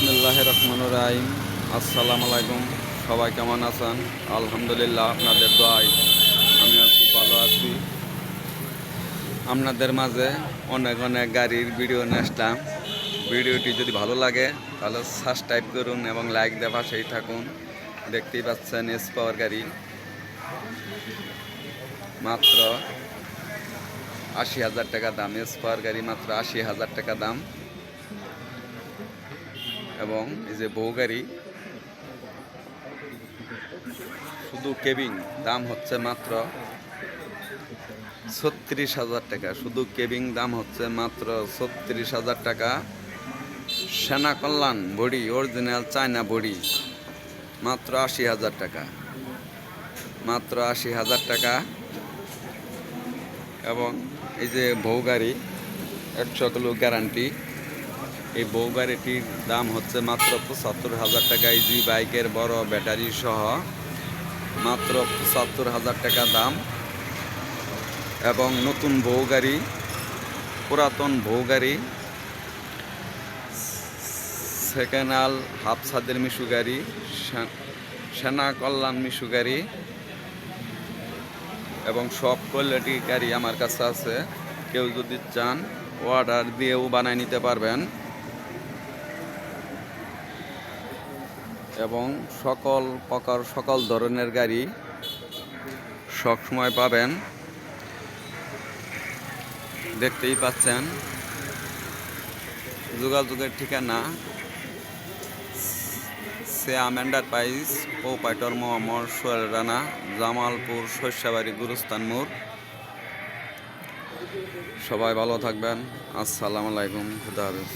বিসমিল্লাহির রহমানির রহিম। আসসালামু আলাইকুম। সবাই কেমন আছেন? আলহামদুলিল্লাহ, আপনাদের দোয়ায় আমিও খুব ভালো আছি। আপনাদের মাঝে অনেক অনেক গাড়ির ভিডিও নিয়ে আসলাম। ভিডিওটি যদি ভালো লাগে তাহলে সাবস্ক্রাইব করুন এবং লাইক দিয়ে পাশেই থাকুন। দেখতেই পাচ্ছেন এস পাওয়ার গাড়ি, মাত্র ৮০,০০০ টাকা দাম। এস পাওয়ার গাড়ি মাত্র ৮০,০০০ টাকা দাম। এবং এই যে বউ গাড়ি, শুধু কেবিং দাম হচ্ছে মাত্র ৩৬,০০০ টাকা। শুধু কেবিং দাম হচ্ছে মাত্র ৩৬,০০০ টাকা। সেনা কল্যাণ বডি, অরিজিনাল চায়না বডি, মাত্র ৮০,০০০ টাকা। মাত্র ৮০,০০০ টাকা। এবং এই যে বউ গাড়ি ১০০ কিলো গ্যারান্টি, এই বউ গাড়িটির দাম হচ্ছে মাত্র ৭৫,০০০ টাকা। ইজি বাইকের বড় ব্যাটারি সহ মাত্র ৭৫,০০০ টাকা দাম। এবং নতুন বউ গাড়ি, পুরাতন বউ গাড়ি, সেকেন্ড হ্যান্ড হাফ ছাদের মিশু গাড়ি, সেনা কল্যাণ মিশু গাড়ি এবং সব কোয়ালিটি গাড়ি আমার কাছে আছে। কেউ যদি চান অর্ডার দিয়েও বানায় নিতে পারবেন। এবং সকল প্রকার সকল ধরনের গাড়ি সবসময় পাবেন। দেখতেই পাচ্ছেন যোগাযোগের ঠিকানা শ্যাম এন্টারপ্রাইজ, প্রোপাইটর মোহাম্মদ সোহেল রানা, জামালপুর শস্যবাড়ি, গুরুস্তান মোড়। সবাই ভালো থাকবেন। আসসালামু আলাইকুম, খুদা হাফেজ।